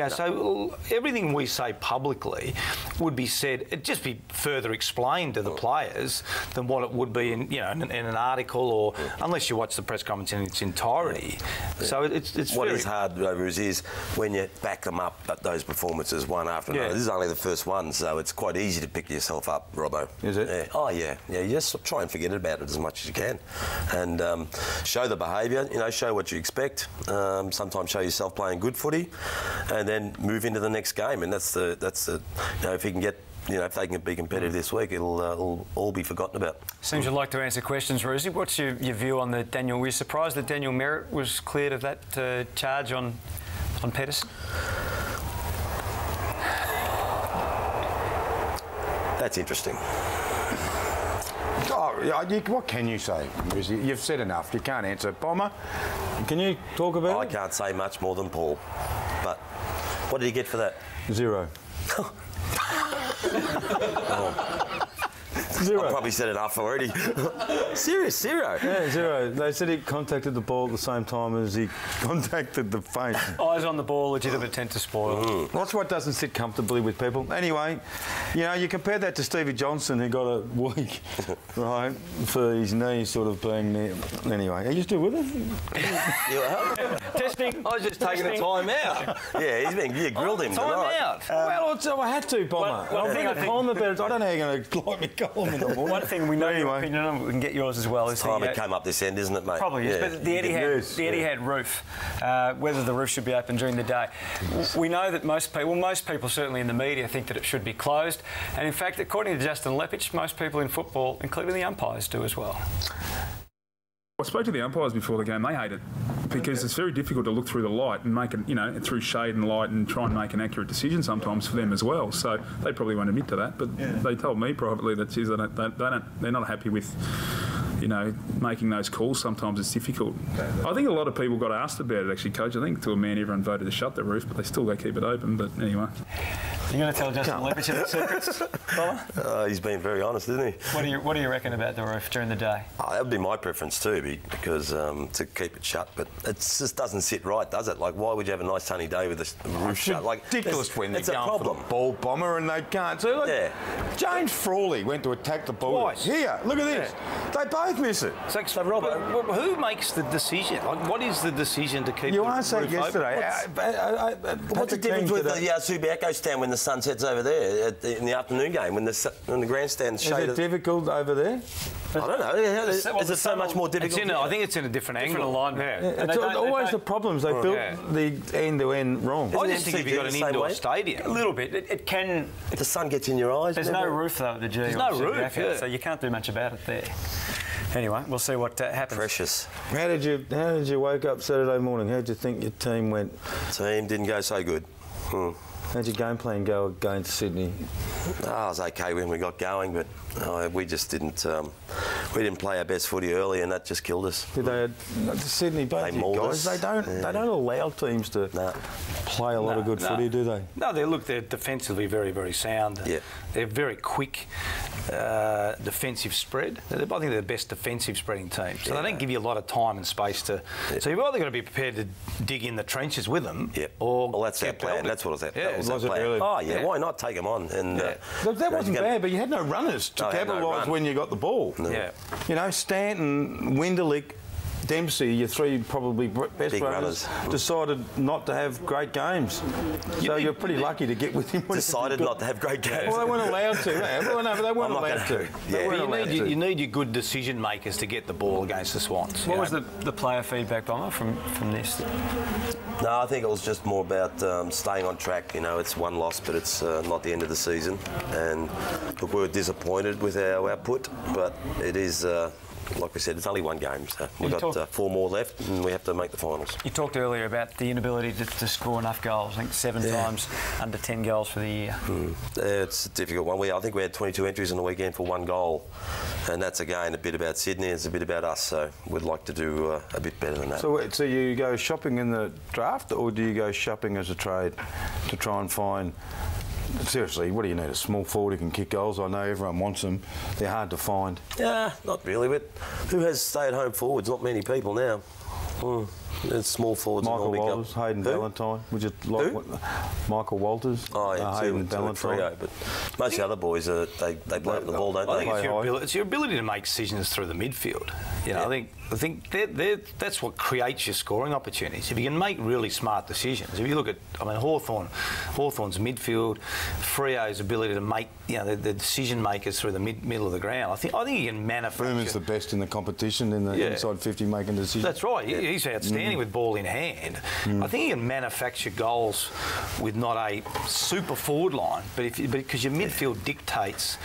So everything we say publicly would be said... It'd just be further explained to the players than what it would be in, you know, in an article or... Unless you watch the press conference in its entirety. So it's what is hard, Bruce, is when you back them up at those performances one after another. This is only the first one, so it's quite easy to pick yourself up, Robbo. Is it? Yeah. Oh, yeah. You just try and forget about it as much as you can, and show the behaviour. You know, show what you expect. Sometimes show yourself playing good footy, and then move into the next game. And that's the. You know, if you can get if they can be competitive this week, it'll all be forgotten about. Seems you'd like to answer questions, Rosie. What's your view on the Daniel? Were you surprised that Daniel Merritt was cleared of that charge on Pedersen? That's interesting. What can you say? You've said enough. You can't answer. Bomber, can you talk about it? I can't say much more than Paul. But what did he get for that? 0. Zero. I probably said enough already. Serious, 0. Yeah, 0. They said he contacted the ball at the same time as he contacted the phone. Eyes on the ball, legitimate intent to spoil. That's what doesn't sit comfortably with people. Anyway, you compare that to Stevie Johnson, who got a week, right, for his knee sort of being there. Anyway, are you still with us? Testing. I was just taking a time out. Yeah, you grilled him tonight. Well, I had to, Bomber. I don't know how you're going to like me column in the morning. One thing we know your opinion on, we can get yours as well. It's time it came up this end, isn't it, mate? Probably is, but the Etihad roof, whether the roof should be open during the day. We know that most people certainly in the media think that it should be closed. And in fact, according to Justin Lepich, most people in football, including the umpires, do as well. I spoke to the umpires before the game. They hate it because it's very difficult to look through the light and make it, through shade and light and try and make an accurate decision sometimes for them as well. So they probably won't admit to that, but they told me privately that they're not happy with, making those calls. Sometimes it's difficult. I think a lot of people got asked about it, actually, Coach. I think to a man everyone voted to shut the roof, but they still go keep it open. But anyway. You're going to tell Justin Lepich the secrets, Bola? He's been very honest, isn't he? What do you reckon about the roof during the day? That would be my preference too, because to keep it shut, but it just doesn't sit right, does it? Like, why would you have a nice sunny day with the roof shut? Like, ridiculous when they're going for the ball, Bomber, and they can't. So, James Frawley went to attack the ball. Twice. Here, look at this. They both miss it. So Robert, who makes the decision? Like, what is the decision to keep you the asked that yesterday. What's the difference with the Subiaco stand when the sun sets over there in the afternoon game, when the grandstand's shaded? Is it difficult over there? I don't know. Is it so much more difficult? I think it's in a different angle. alignment. Yeah. It's always the problems. They built the end-to-end wrong. I just think if you've got an indoor stadium. A little bit. It can... The sun gets in your eyes. There's no roof, though, at the G. There's no roof, so you can't do much about it there. Anyway, we'll see what happens. Precious. How did you wake up Saturday morning? How did you think your team went? Team didn't go so good. How'd your game plan go against Sydney? It was okay when we got going, but we just didn't. We didn't play our best footy early, and that just killed us. Did they? Sydney, both you guys, they don't allow teams to play a lot of good footy, do they? No, they're defensively very, very sound. Yeah. They're very quick defensive spread. I think they're the best defensive spreading team. So they don't give you a lot of time and space to. So you've either got to be prepared to dig in the trenches with them, or well, that's our plan. That's what it was. Was it really? Oh yeah, why not take them on? And that wasn't bad, but you had no runners to capitalise when you got the ball. No. Yeah. Stanton, Winderlick, Dempsey, your three probably best runners, decided not to have great games. So you're pretty lucky to get with him. Decided not to have great games. Well, they weren't allowed to. They weren't allowed to. You need your good decision makers to get the ball against the Swans. What was the player feedback, Bomber, from this? No, I think it was just more about staying on track. It's one loss, but it's not the end of the season. And look, we were disappointed with our output, but it is. Like we said, it's only one game, so we've got 4 more left and we have to make the finals. You talked earlier about the inability to score enough goals. I think 7 times under 10 goals for the year. It's a difficult one. I think we had 22 entries on the weekend for 1 goal, and that's again a bit about Sydney, it's a bit about us, so we'd like to do a bit better than that. So you go shopping in the draft, or do you go shopping as a trade to try and find... Seriously, what do you need? A small forward who can kick goals? I know everyone wants them. They're hard to find. Yeah, not really, but who has stay-at-home forwards? Not many people now. There's small forwards. Michael Walters, Hayden Valentine. Would you like Michael Walters? Oh, yeah, Hayden Valentine. Trio, but most of the other boys, they blow up the ball, don't they? It's your ability to make decisions through the midfield. I think that's what creates your scoring opportunities. If you can make really smart decisions. If you look at, Hawthorn's midfield, Freo's ability to make, the decision makers through the middle of the ground. I think you can manufacture. Boomer's the best in the competition in the inside 50 making decisions. That's right. He's outstanding. outstanding with ball in hand. I think he can manufacture goals with not a super forward line, but because your midfield dictates.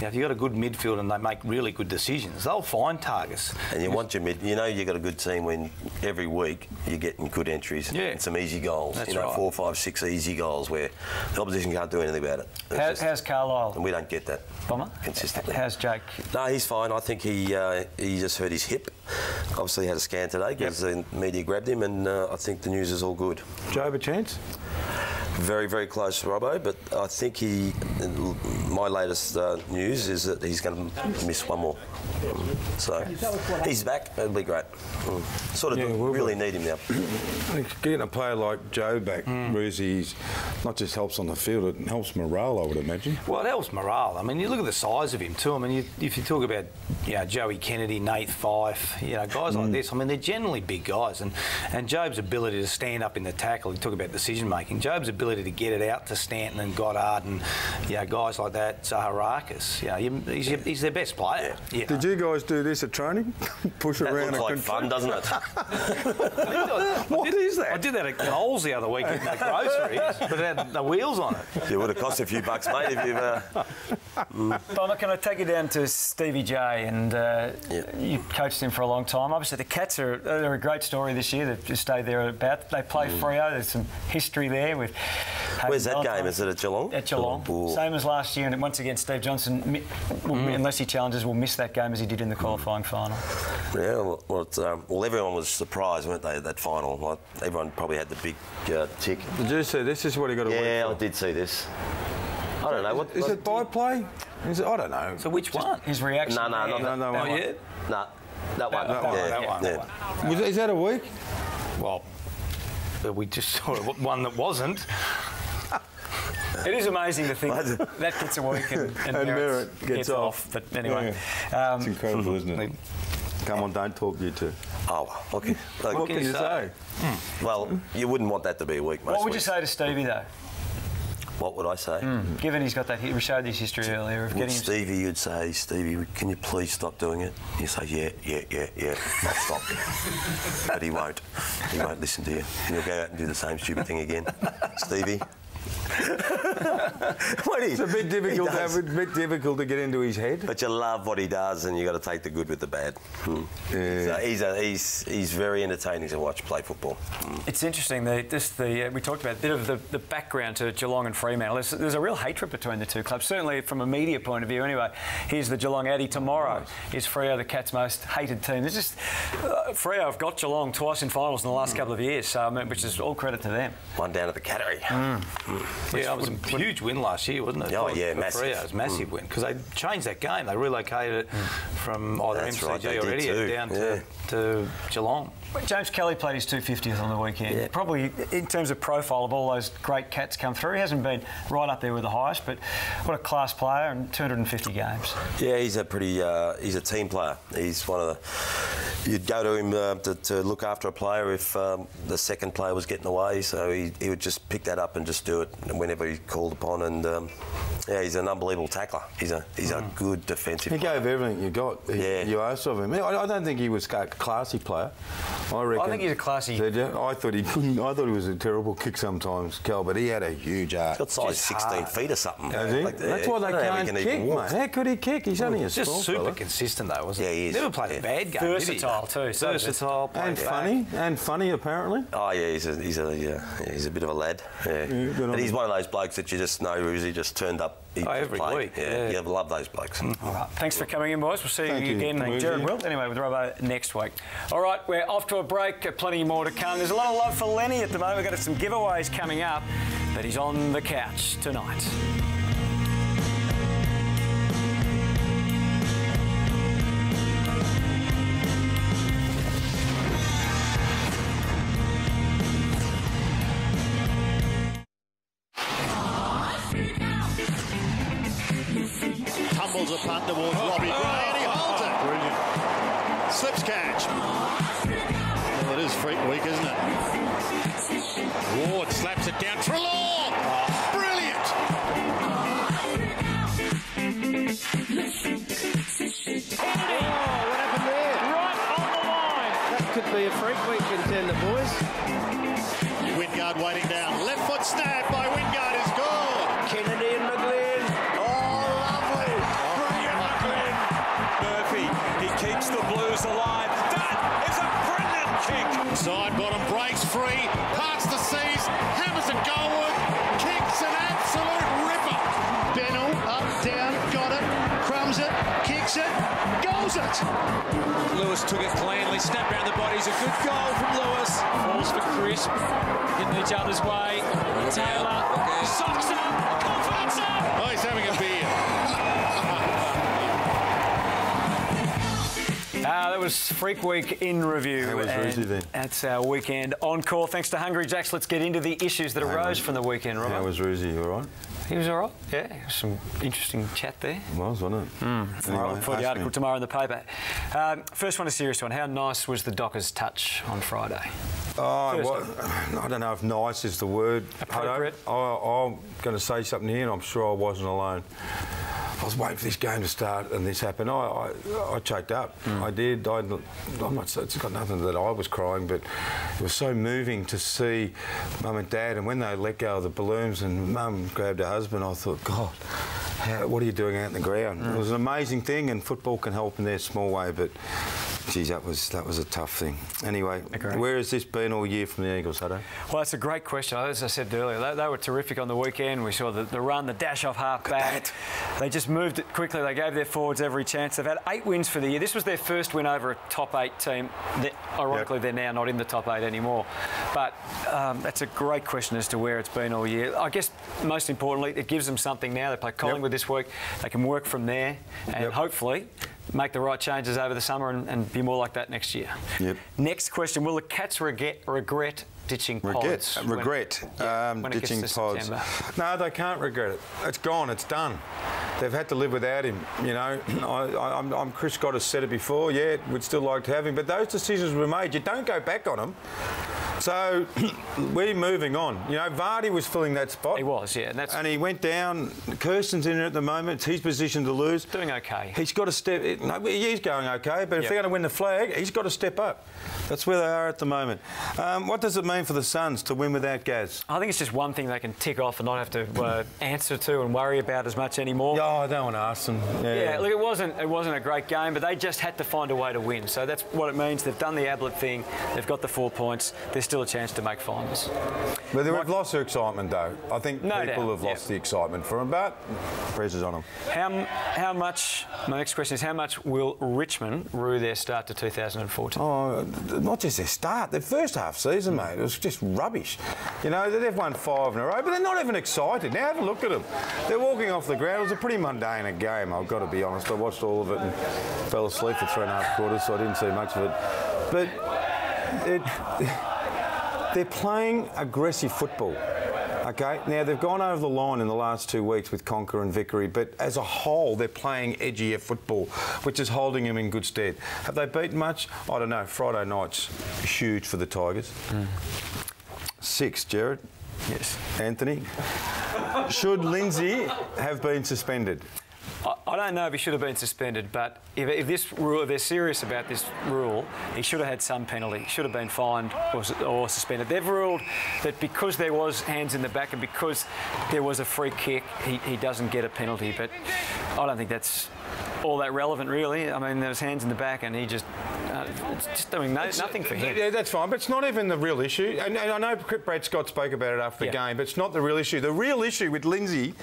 If you've got a good midfield and they make really good decisions, they'll find targets. And you want your mid. You know you've got a good team when every week you're getting good entries and some easy goals. That's 4, 5, 6 easy goals where the opposition can't do anything about it. How's Carlisle? And we don't get that consistently. How's Jake? No, he's fine. I think he just hurt his hip. Obviously had a scan today because the media grabbed him, and I think the news is all good. Job a chance? Very, very close, Robbo, but I think my latest news is that he's going to miss one more. So he's back. It'll be great. Sort of really need him now. Getting a player like Joe back, Roosie's not just helps on the field, it helps morale, I would imagine. Well, it helps morale. I mean, you look at the size of him too. I mean, if you talk about Joey Kennedy, Nate Fife, guys like this, I mean, they're generally big guys. And Job's ability to stand up in the tackle, you talk about decision making, Job's ability to get it out to Stanton and Goddard and guys like that, Zaharakis. He's their best player. Yeah. Did you guys do this at training? Push around? Looks like fun, doesn't it? What is that? I did that at Coles the other week in the groceries, but it had the wheels on it. It would have cost a few bucks, mate, if you've... Bomber, can I take you down to Stevie J? And you coached him for a long time. Obviously, the Cats they're a great story this year. They've just stayed there about. They play Freo. There's some history there with. Where's that game? Is it at Geelong? At Geelong. Same as last year, and once again, Steve Johnson, unless he challenges, will miss that game as he did in the qualifying final. Yeah, well, everyone was surprised, weren't they, at that final? Like, everyone probably had the big tick. Did you see this? Is what he got to work for? Yeah, I did see this. I don't know. Is it by play? I don't know. So which one? His reaction? No, not yet. No, that one. That one. Is that a week? Well, we just saw one that wasn't. It is amazing to think that gets a week and Merritt gets off. But anyway. It's incredible, isn't it? Come on, don't talk, you two. Oh, okay. What can you say? Well, you wouldn't want that to be a week, most What would you weeks. say to Stevie, though? What would I say? Given he's got that, we showed his history earlier of getting Stevie, you'd say, Stevie, can you please stop doing it? You say, yeah, not stop. But he won't. He won't listen to you. And he'll go out and do the same stupid thing again. Stevie. It's a bit difficult to get into his head. But you love what he does, and you got to take the good with the bad. So he's very entertaining to watch play football. It's interesting. We talked about a bit of the background to Geelong and Fremantle. There's a real hatred between the two clubs. Certainly from a media point of view. Anyway, here's the Geelong Addy. Tomorrow is Freo, the Cats' most hated team. There's just Freo have got Geelong twice in finals in the last couple of years, so which is all credit to them. One down at the Cattery. Yeah, it was a huge win last year, wasn't it? Oh, yeah, massive. Freo, it was a massive win because they changed that game. They relocated it from either MCG or Eddie down to Geelong. James Kelly played his 250th on the weekend. Yeah. Probably, in terms of profile of all those great Cats come through, he hasn't been right up there with the highest, but what a class player and 250 games. Yeah, he's a team player. He's one of the... You'd go to him to look after a player if the second player was getting away, so he would just pick that up and just do it whenever he's called upon, and he's an unbelievable tackler. He's a good defensive player. He gave everything you got. You asked of him. I don't think he was a classy player. I think he's a classy. I thought he couldn't. I thought he was a terrible kick sometimes, Cal, but he had a huge arm. He's got size 16 feet or something. Has he? That's why they can't kick, mate. How could he kick? He's only a small just super fella. consistent though, wasn't he? Yeah, he is. Never played a bad game. Versatile too. Versatile. And funny apparently. Oh yeah, he's a bit of a lad. Yeah. And he's one of those blokes that you just know who's he just turned up. Every week. Yeah, you love those blokes. All right. Thanks for coming in, boys. We'll see you again, Jared Wilt. Anyway, with Robbo next week. All right, we're off to a break. Plenty more to come. There's a lot of love for Lenny at the moment. We've got some giveaways coming up, but he's on the couch tonight. Tumbles a punt towards Robbie Gray and he holds it. Brilliant. Slips catch. Well, it is freak week, isn't it? Ward slaps it down. Trelaw! Brilliant! What happened there? Right on the line. be a freak week contender, boys. Wingard waiting down. Left foot snap by Wingard is good. Kennedy and McLean. Oh, lovely. Brilliant, McLean. Murphy, he keeps the Blues alive. That is a brilliant kick. Side bottom breaks free, parts the seas, hammers it goalward, kicks an absolute ripper. Bennell, up, down, got it, crumbs it, kicks it, goals it. Lewis took it cleanly, snapped around the bodies. A good goal from Lewis. Falls for Crisp, getting each other's way. Taylor, socks up, confidence up. Oh, he's having a beer. That was Freak Week in review. That was Roosie then. That's our weekend encore. Thanks to Hungry Jacks. Let's get into the issues that arose from the weekend, Robert. How was Roosie? You all right? He was all right. Yeah, some interesting chat there. It was, wasn't it? Anyway, for the article tomorrow in the paper. First one, a serious one. How nice was the Dockers' touch on Friday? I don't know if nice is the word. Appropriate. I'm going to say something here, and I'm sure I wasn't alone. I was waiting for this game to start and this happened. I choked up. I did. I'm not. It's got nothing that I was crying, but it was so moving to see Mum and Dad. And when they let go of the balloons and Mum grabbed her husband, I thought, God, what are you doing out in the ground? It was an amazing thing, and football can help in their small way, but geez, that was a tough thing. Anyway, where has this been all year from the Eagles, Hutto? Well, that's a great question. As I said earlier, they were terrific on the weekend. We saw the run, the dash off half back. They just moved it quickly. They gave their forwards every chance. They've had 8 wins for the year. This was their first win over a top 8 team. Ironically, they're now not in the top 8 anymore. But that's a great question as to where it's been all year. I guess most importantly, it gives them something now. They play Collingwood this week. They can work from there and hopefully make the right changes over the summer and be more like that next year. Next question, will the Cats regret ditching pods? Regret ditching pods. No, they can't regret it. It's gone, it's done. They've had to live without him, you know. Chris Scott has said it before, we'd still like to have him, but those decisions were made. You don't go back on them. So we're moving on. You know, Vardy was filling that spot. He was, and he went down. Kirsten's in it at the moment. It's his position to lose. Doing okay. He's got to step. He's going okay, but if they're going to win the flag, he's got to step up. That's where they are at the moment. What does it mean for the Suns to win without Gaz? I think it's just one thing they can tick off and not have to answer to and worry about as much anymore. Oh, I don't want to ask them. Look, it wasn't a great game, but they just had to find a way to win. So that's what it means. They've done the Ablett thing. They've got the 4 points. There's still a chance to make finals. But they've lost their excitement, though. I think people have lost the excitement for them, but pressure's on them. How much? My next question is, how much will Richmond rue their start to 2014? Oh, not just their start. Their first half season, mate, it was just rubbish. You know, they've won 5 in a row, but they're not even excited. Now have a look at them. They're walking off the ground. It was a pretty mundane game, I've got to be honest. I watched all of it and fell asleep for 3.5 quarters, so I didn't see much of it. But they're playing aggressive football. Okay, now they've gone over the line in the last 2 weeks with Conker and Vickery, but as a whole, they're playing edgier football, which is holding them in good stead. Have they beaten much? I don't know. Friday night's huge for the Tigers. 6, Jared. Yes. Anthony. Should Lindsay have been suspended? I don't know if he should have been suspended, but if they're serious about this rule, he should have had some penalty. He should have been fined or suspended. They've ruled that because there was hands in the back and because there was a free kick, he doesn't get a penalty. But I don't think that's all that relevant, really. I mean, there was hands in the back and he just... it's just doing nothing for him. Yeah, that's fine, but it's not even the real issue. And I know Brad Scott spoke about it after the game, but it's not the real issue. The real issue with Lindsay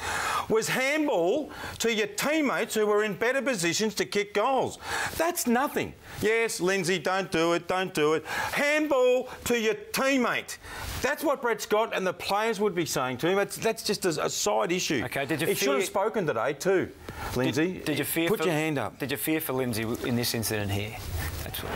was handball to your teammates who were in better positions to kick goals. That's nothing. Yes, Lindsay, don't do it, don't do it. Handball to your teammate. That's what Brett Scott and the players would be saying to him. That's just a side issue. Okay, did you he should have spoken today too, Lindsay. Did you fear Put your hand up. Did you fear for Lindsay in this incident here? That's what...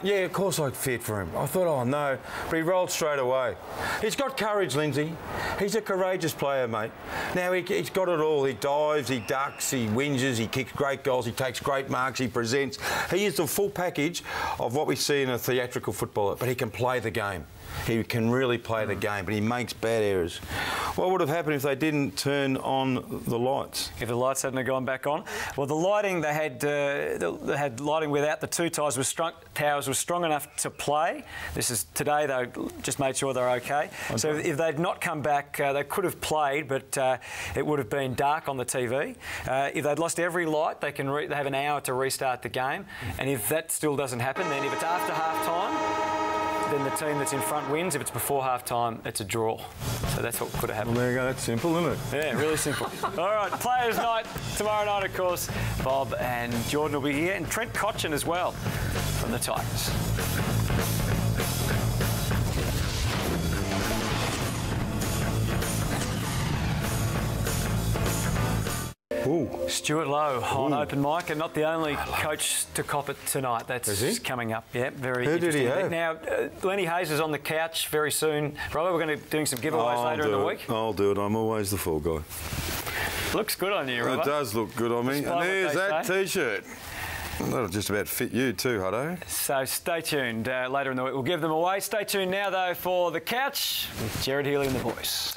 Yeah, of course I feared for him. I thought, oh no, but he rolled straight away. He's got courage, Lindsay. He's a courageous player, mate. Now, he's got it all. He dives, he ducks, he whinges, he kicks great goals, he takes great marks, he presents. He is the full package of what we see in a theatrical footballer, but he can play the game. He can really play the game, but he makes bad errors. What would have happened if they didn't turn on the lights? If the lights hadn't gone back on? Well, the lighting, they had lighting without the two towers was strong enough to play. This is today, they just made sure they're okay. So if they'd not come back, they could have played, but it would have been dark on the TV. If they'd lost every light, they have an hour to restart the game. And if that still doesn't happen, then if it's after half-time, then the team that's in front wins. If it's before half-time, it's a draw. So that's what could have happened. Well, there you go. That's simple, isn't it? Yeah, really simple. All right, Players' Night tomorrow night, of course. Bob and Jordan will be here, and Trent Cotchin as well from the Tigers. Ooh. Stuart Lowe on open mic, and not the only coach to cop it tonight. That's coming up. Yeah, very interesting. Who did he have? Now, Lenny Hayes is on the couch very soon. Robert, we're going to be doing some giveaways later in the week. I'll do it. I'm always the fall guy. Looks good on you, Robert. It does look good on me. And there's that T-shirt. That'll just about fit you too, Hutto. So stay tuned. Later in the week, we'll give them away. Stay tuned now, though, for The Couch with Jared Healy and the boys.